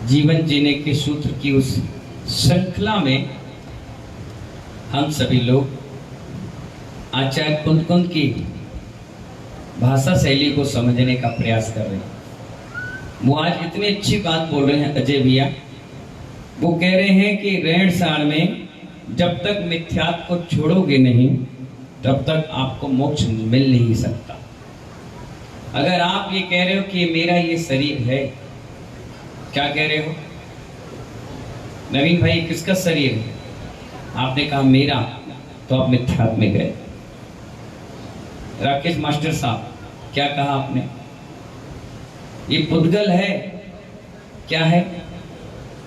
जीवन जीने के सूत्र की उस श्रृंखला में हम सभी लोग आचार्य कुंद की भाषा शैली को समझने का प्रयास कर रहे हैं। वो आज इतनी अच्छी बात बोल रहे हैं अजय भैया। वो कह रहे हैं कि रहन सहन में जब तक मिथ्यात्व को छोड़ोगे नहीं तब तक आपको मोक्ष मिल नहीं सकता। अगर आप ये कह रहे हो कि मेरा ये शरीर है, क्या कह रहे हो नवीन भाई, किसका शरीर है? आपने कहा मेरा, तो आप मिथ्यात्व में गए। राकेश मास्टर साहब, क्या कहा आपने? ये पुद्गल है। क्या है?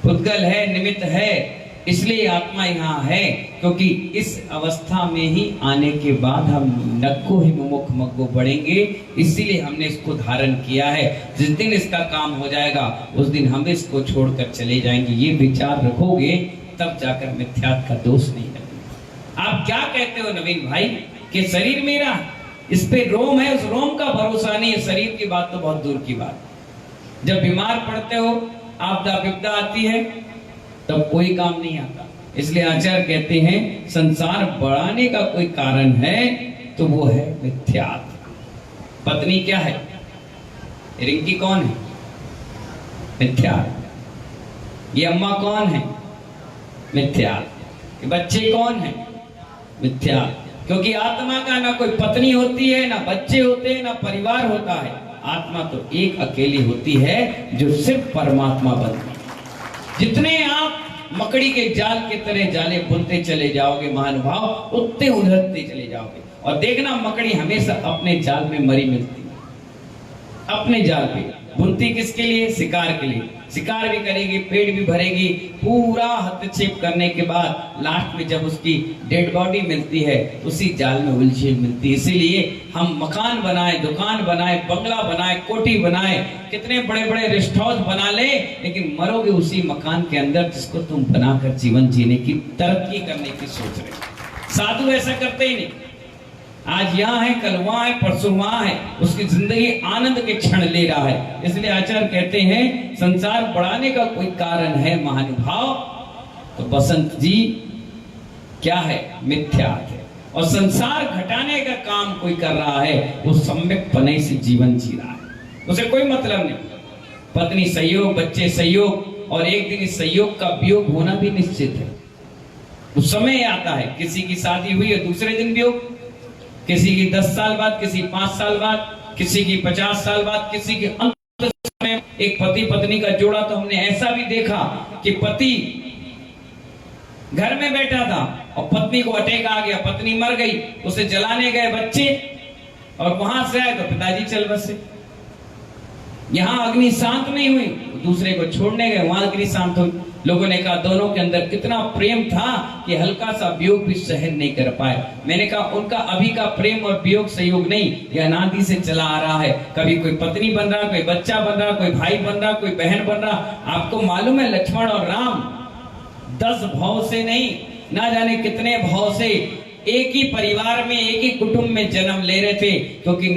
पुद्गल है, निमित्त है, इसलिए आत्मा यहाँ है, क्योंकि इस अवस्था में ही आने के बाद हम नक्को ही मुमुख मग्गो बढ़ेंगे, इसीलिए हमने इसको धारण किया है। जिस दिन इसका काम हो जाएगा उस दिन हम इसको छोड़कर चले जाएंगे। ये विचार रखोगे तब जाकर मिथ्यात्व का दोष नहीं लगेगा। आप क्या कहते हो नवीन भाई कि शरीर मेरा, इस पे रोम है, उस रोम का भरोसा नहीं है। शरीर की बात तो बहुत दूर की बात। जब बीमार पड़ते हो, आपदा विपदा आती है, तब कोई काम नहीं आता। इसलिए आचार्य कहते हैं संसार बढ़ाने का कोई कारण है तो वो है मिथ्यात्व। पत्नी क्या है? रिंकी कौन है? मिथ्यात्व। ये अम्मा कौन है? मिथ्यात्व। ये बच्चे कौन है? मिथ्यात्व। क्योंकि आत्मा का ना कोई पत्नी होती है, ना बच्चे होते हैं, ना परिवार होता है। आत्मा तो एक अकेली होती है जो सिर्फ परमात्मा बनती है। जितने आप मकड़ी के जाल के तरह जाले बुनते चले जाओगे महानुभाव, उतने उलझते चले जाओगे। और देखना मकड़ी हमेशा अपने जाल में मरी मिलती है। अपने जाल पे बुनती किसके लिए? शिकार के लिए। शिकार भी करेगी, पेट भी भरेगी, पूरा हस्तक्षेप करने के बाद लास्ट में जब उसकी डेड बॉडी मिलती है उसी जाल में उलझी मिलती है। इसीलिए हम मकान बनाए, दुकान बनाए, बंगला बनाए, कोठी बनाए, कितने बड़े बड़े रेस्ट हाउस बना ले, लेकिन मरोगे उसी मकान के अंदर जिसको तुम बनाकर जीवन जीने की, तरक्की करने की सोच रहे। साधु ऐसा करते ही नहीं। आज यहाँ है, कल वहां है, परसों वहां है, उसकी जिंदगी आनंद के क्षण ले रहा है। इसलिए आचार्य कहते हैं संसार बढ़ाने का कोई कारण है महानुभाव, तो बसंत जी क्या है? मिथ्यात्व है। और संसार घटाने का काम कोई कर रहा है, वो सम्यक पने से जीवन जी रहा है, उसे कोई मतलब नहीं। पत्नी सहयोग, बच्चे सहयोग, और एक दिन इस सहयोग का वियोग होना भी निश्चित है। उस समय आता है, किसी की शादी हुई है दूसरे दिन वियोग, किसी की 10 साल बाद, किसी 5 साल बाद, किसी की 50 साल बाद, किसी के अंत में। एक पति पत्नी का जोड़ा तो हमने ऐसा भी देखा कि पति घर में बैठा था और पत्नी को अटैक आ गया, पत्नी मर गई, उसे जलाने गए बच्चे, और वहां से आए तो पिताजी चल बसे। यहां अग्नि शांत नहीं हुई, दूसरे को छोड़ने गए, वहां अग्नि शांत हुई। लोगों ने कहा दोनों के अंदर कितना प्रेम था कि हल्का सा वियोग भी सहन नहीं कर पाए। मैंने कहा उनका अभी का प्रेम और वियोग सहयोग नहीं, यह अनादि से चला आ रहा है। कभी कोई पत्नी बन रहा, कोई बच्चा बन रहा, कोई भाई बन रहा, कोई बहन बन रहा। आपको मालूम है लक्ष्मण और राम 10 भाव से नहीं, ना जाने कितने भाव से एक ही परिवार में, एक ही कुटुंब में जन्म ले रहे थे, क्योंकि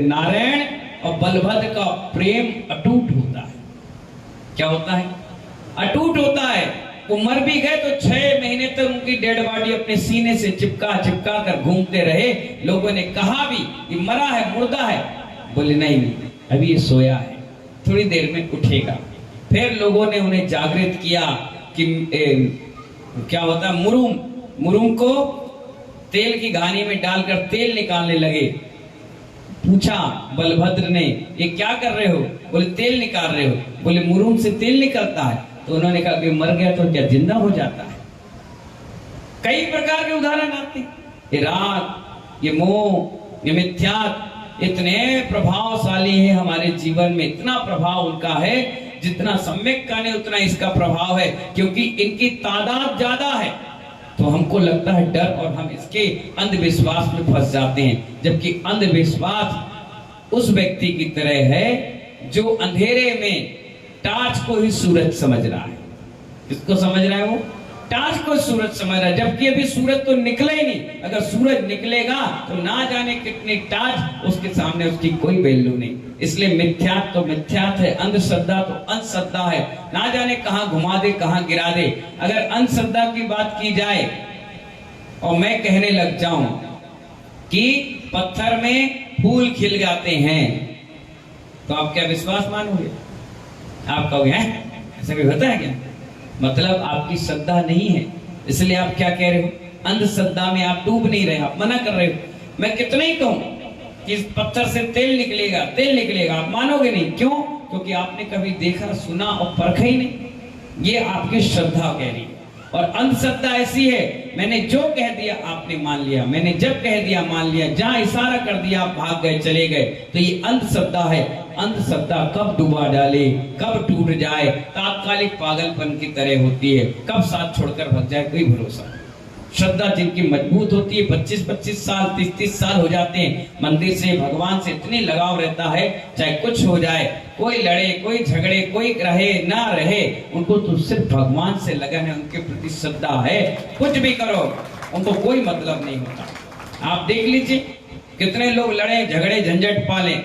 नारायण और बलभद्र का प्रेम अटूट होता है। क्या होता है? अटूट होता है। वो मर भी गए तो 6 महीने तक उनकी डेड बॉडी अपने सीने से चिपका चिपका कर घूमते रहे। लोगों ने कहा भी ये मरा है, मुर्दा है। बोले नहीं, अभी ये सोया है, थोड़ी देर में उठेगा। फिर लोगों ने उन्हें जागृत किया कि क्या होता है, मुरुम को तेल की घानी में डालकर तेल निकालने लगे। पूछा बलभद्र ने, ये क्या कर रहे हो? बोले तेल निकाल रहे हो। बोले मुरुम से तेल निकलता है? तो उन्होंने कहा कि मर गया तो क्या जिंदा हो जाता है? कई प्रकार के उदाहरण आते हैं। ये राग, ये मोह, ये मिथ्यात्व इतने प्रभावशाली है हमारे जीवन में। इतना प्रभाव उनका है, जितना सम्यक का नहीं उतना इसका प्रभाव है, क्योंकि इनकी तादाद ज्यादा है। तो हमको लगता है डर, और हम इसके अंधविश्वास में फंस जाते हैं। जबकि अंधविश्वास उस व्यक्ति की तरह है जो अंधेरे में टार्च को ही सूरज समझ रहा है। किसको समझ रहा है? वो टार्च को सूरज समझ रहा है, जबकि अभी सूरज तो निकला ही नहीं। अगर सूरज निकलेगा तो ना जाने कितनी टार्च, उसके सामने उसकी कोई वैल्यू नहीं। इसलिए मिथ्यात्व तो मिथ्यात्व है, अंधश्रद्धा तो अंधश्रद्धा है, ना जाने कहां घुमा दे कहां गिरा दे। अगर अंधश्रद्धा की बात की जाए और मैं कहने लग जाऊं कि पत्थर में फूल खिल जाते हैं, तो आप क्या विश्वास मानोगे? आप कहोगे ऐसा भी होता है क्या? मतलब आपकी श्रद्धा नहीं है, इसलिए आप क्या कह रहे हो? अंधश्रद्धा में आप डूब नहीं रहे, आप मना कर रहे हो। मैं कितना ही कहूं कि इस पत्थर से तेल निकलेगा, तेल निकलेगा, आप मानोगे नहीं। क्यों? क्योंकि आपने कभी देखा, सुना और परखा ही नहीं। ये आपकी श्रद्धा कह रही है। और अंधश्रद्धा ऐसी है, मैंने जो कह दिया आपने मान लिया, मैंने जब कह दिया मान लिया, जहां इशारा कर दिया आप भाग गए, चले गए, तो ये अंधश्रद्धा है। अंधश्रद्धा कब डुबा डाले, कब टूट जाए, तात्कालिक पागलपन की तरह होती है, कब साथ छोड़कर भग जाए, कोई भरोसा नहीं। श्रद्धा जिनकी मजबूत होती है, 25-25 साल 30-30 साल हो जाते हैं, मंदिर से भगवान से इतनी लगाव रहता है, चाहे कुछ हो जाए, कोई लड़े, कोई झगड़े, कोई रहे ना रहे, उनको तो सिर्फ भगवान से लगन है, उनके प्रति श्रद्धा है। कुछ भी करो उनको कोई मतलब नहीं होता। आप देख लीजिए कितने लोग लड़े झगड़े झंझट पाले,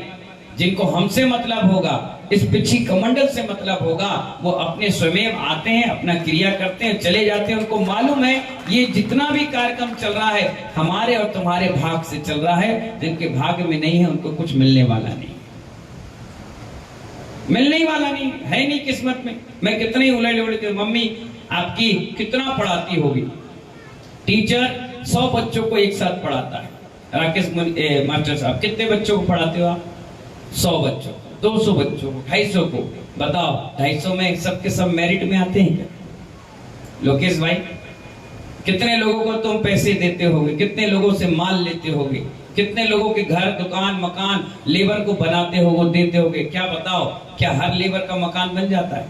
जिनको हमसे मतलब होगा, इस पिछी कमंडल से मतलब होगा, वो अपने स्वयं आते हैं, अपना क्रिया करते हैं, चले जाते हैं। उनको मालूम है ये जितना भी कार्यक्रम चल रहा है हमारे और तुम्हारे भाग से चल रहा है, जिनके भाग्य में नहीं है उनको कुछ मिलने वाला नहीं, मिलने ही वाला नहीं है, नहीं किस्मत में। मैं कितने ही उलझ उलझ के, मम्मी आपकी कितना पढ़ाती होगी? टीचर 100 बच्चों को एक साथ पढ़ाता है। राकेश मास्टर साहब कितने बच्चों को पढ़ाते हो आप? 100 बच्चों, 200 बच्चों को, 250 को। बताओ 250 में सबके सब मेरिट में आते हैं क्या? लोकेश भाई, कितने लोगों को तुम पैसे देते होगे, कितने लोगों से माल लेते होगे, कितने लोगों के घर दुकान मकान लेबर को बनाते होगे, देते होगे? क्या बताओ, क्या हर लेबर का मकान बन जाता है?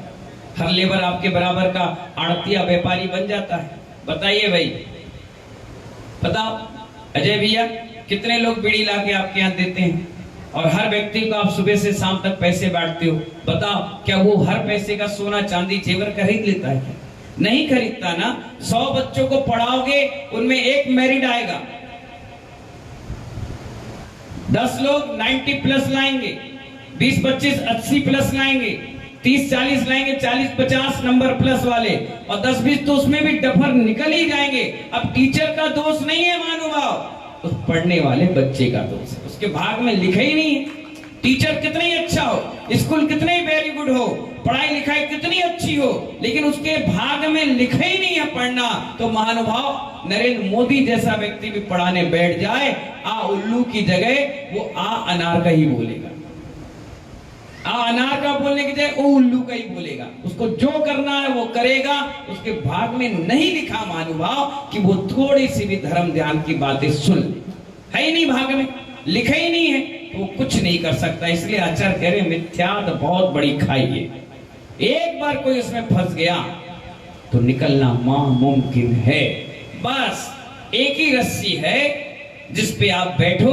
हर लेबर आपके बराबर का आड़तिया व्यापारी बन जाता है? बताइए भाई, बताओ। अजय भैया, कितने लोग बीड़ी ला के आपके यहाँ देते हैं? और हर व्यक्ति को आप सुबह से शाम तक पैसे बांटते हो। बताओ, क्या वो हर पैसे का सोना चांदी जेवर खरीद लेता है क्या? नहीं खरीदता ना। 100 बच्चों को पढ़ाओगे, उनमें एक मेरिट आएगा, 10 लोग 90 प्लस लाएंगे, 20-25 80 प्लस लाएंगे, 30-40 लाएंगे, 40-50 नंबर प्लस वाले, और 10-20 तो उसमें भी डफर निकल ही जाएंगे। अब टीचर का दोष नहीं है महानुभाव, उस पढ़ने वाले बच्चे का दोष है, उसके भाग में लिखा ही नहीं है। टीचर कितना ही अच्छा हो, स्कूल कितने ही वेरी गुड हो, पढ़ाई लिखाई कितनी अच्छी हो, लेकिन उसके भाग में लिखा ही नहीं है पढ़ना, तो महानुभाव नरेंद्र मोदी जैसा व्यक्ति भी पढ़ाने बैठ जाए, आ उल्लू की जगह वो आ अनार का ही बोलेगा। आ अनार का बोलने की जगह वो उल्लू का ही बोलेगा। उसको जो करना है वो करेगा, उसके भाग में नहीं लिखा महानुभाव कि वो थोड़ी सी भी धर्म ध्यान की बातें सुन ले, है ही नहीं, भाग में लिखा ही नहीं है, तो वो कुछ नहीं कर सकता। इसलिए आचार्य कह रहे मिथ्यात्व बहुत बड़ी खाई है, एक बार कोई उसमें फंस गया तो निकलना नामुमकिन है। बस एक ही रस्सी है जिस पे आप बैठो,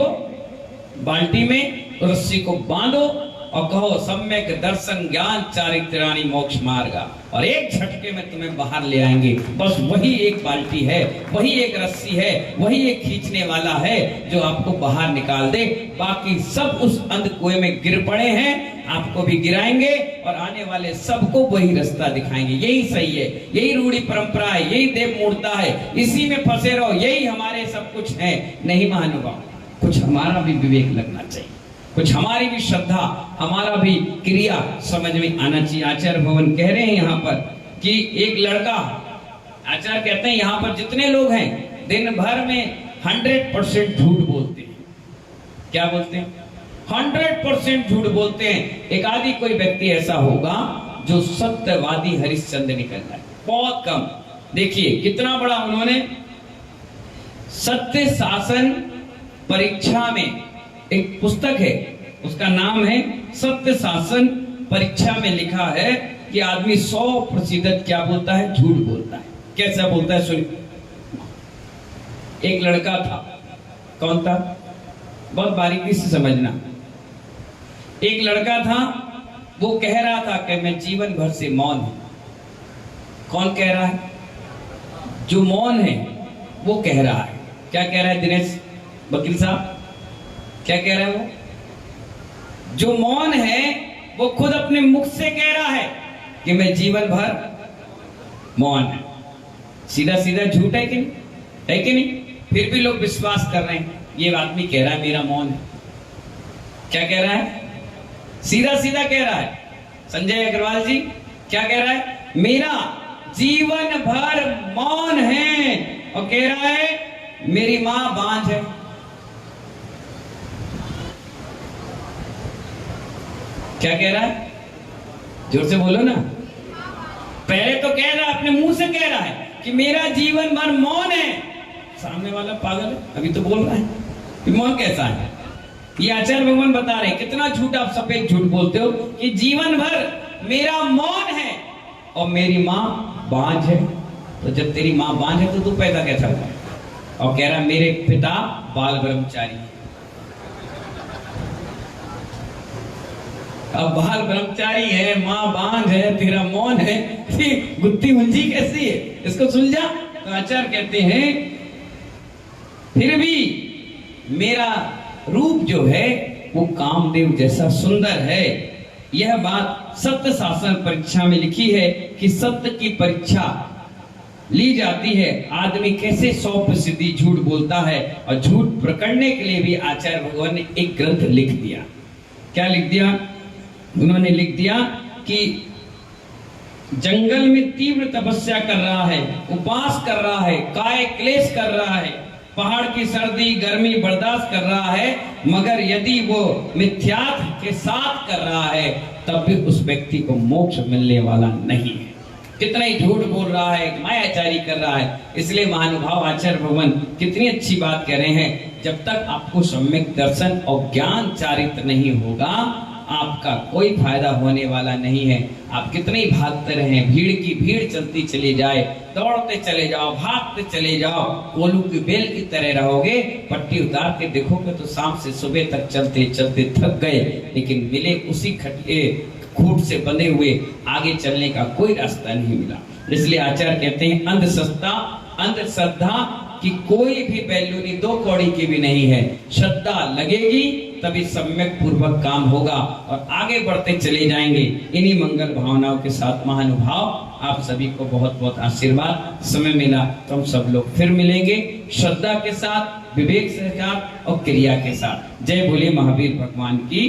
बाल्टी में रस्सी को बांधो और कहो सम्यक दर्शन ज्ञान चारित्राणि मोक्ष मार्गा, और एक झटके में तुम्हें बाहर ले आएंगे। बस वही एक बाल्टी है, वही एक रस्सी है, वही एक खींचने वाला है जो आपको बाहर निकाल दे। बाकी सब उस अंध कुएं में गिर पड़े हैं, आपको भी गिराएंगे और आने वाले सबको वही रास्ता दिखाएंगे। यही सही है, यही रूढ़ी परंपरा है, यही देव मूर्ता है, इसी में फंसे रहो, यही हमारे सब कुछ है। नहीं महानुभाव, कुछ हमारा भी विवेक लगना चाहिए, कुछ हमारी भी श्रद्धा, हमारा भी क्रिया समझ में आना चाहिए। आचार्य भवन कह रहे हैं यहाँ पर कि एक लड़का, आचार्य कहते हैं यहाँ पर जितने लोग हैं दिन भर में 100% झूठ बोलते हैं। क्या बोलते हैं? 100% झूठ बोलते हैं। एक आदि कोई व्यक्ति ऐसा होगा जो सत्यवादी हरिश्चंद्र निकल जाए, बहुत कम। देखिए कितना बड़ा उन्होंने सत्य शासन परीक्षा में, एक पुस्तक है उसका नाम है सत्य शासन परीक्षा में लिखा है कि आदमी 100% क्या बोलता है? झूठ बोलता है। कैसा बोलता है सुनिए। एक लड़का था, कौन था? बहुत बारीकी से समझना। एक लड़का था, वो कह रहा था कि मैं जीवन भर से मौन हूं। कौन कह रहा है? जो मौन है वो कह रहा है। क्या कह रहा है दिनेश वकील साहब, क्या कह रहा है वो? जो मौन है वो खुद अपने मुख से कह रहा है कि मैं जीवन भर मौन है। सीधा सीधा झूठ है कि नहीं? है कि नहीं? फिर भी लोग विश्वास कर रहे हैं, ये आदमी कह रहा है मेरा मौन है। क्या कह रहा है? सीधा सीधा कह रहा है। संजय अग्रवाल जी क्या कह रहा है? मेरा जीवन भर मौन है, और कह रहा है मेरी मां बांझ है। क्या कह रहा है? जोर से बोलो ना। पहले तो कह रहा है, अपने मुंह से कह रहा है कि मेरा जीवन भर मौन है। सामने वाला पागल है, अभी तो बोल रहा है कि मौन कैसा है। ये आचार्य भगवान बता रहे हैं कितना झूठ आप सफेद झूठ बोलते हो कि जीवन भर मेरा मौन है और मेरी मां बांझ है। तो जब तेरी मां बांझ है तो तू पैदा कैसा हुआ? और कह रहा मेरे पिता बाल ब्रह्मचारी है। अब बाल ब्रह्मचारी है, मां बांझ है, तेरा मौन है, गुत्ती मुंजी कैसी है? इसको सुलझा। तो आचार्य कहते हैं फिर भी मेरा रूप जो है वो कामदेव जैसा सुंदर है। यह बात सत्य शासन परीक्षा में लिखी है कि सत्य की परीक्षा ली जाती है, आदमी कैसे 100% झूठ बोलता है। और झूठ पकड़ने के लिए भी आचार्य भगवान ने एक ग्रंथ लिख दिया। क्या लिख दिया? उन्होंने लिख दिया कि जंगल में तीव्र तपस्या कर रहा है, उपवास कर रहा है, काय क्लेश कर रहा है, पहाड़ की सर्दी गर्मी बर्दाश्त कर रहा है, मगर यदि वो मिथ्यात्व के साथ कर रहा है तब भी उस व्यक्ति को मोक्ष मिलने वाला नहीं है। कितना ही झूठ बोल रहा है, मायाचारी कर रहा है। इसलिए महानुभाव आचार्य भगवान कितनी अच्छी बात कह रहे हैं, जब तक आपको सम्यक दर्शन और ज्ञान चारित्र नहीं होगा आपका कोई फायदा होने वाला नहीं है। आप कितने ही भागते रहे, भीड़ की भीड़ चलती चली जाए, दौड़ते चले जाओ, भागते चले जाओ, कोलू की बेल की तरह रहोगे। पट्टी उतार के देखोगे तो शाम से सुबह तक चलते चलते थक गए, लेकिन मिले उसी खटिए खूट से बंधे हुए, आगे चलने का कोई रास्ता नहीं मिला। इसलिए आचार्य कहते हैं अंधश्रद्धा की कोई भी वैल्यू नहीं, 2 कौड़ी की भी नहीं है। श्रद्धा लगेगी तभी सम्यक पूर्वक काम होगा और आगे बढ़ते चले जाएंगे। इन्हीं मंगल भावनाओं के साथ महानुभाव आप सभी को बहुत बहुत आशीर्वाद। समय मिला तो हम सब लोग फिर मिलेंगे, श्रद्धा के साथ, विवेक के साथ और क्रिया के साथ। जय बोले महावीर भगवान की।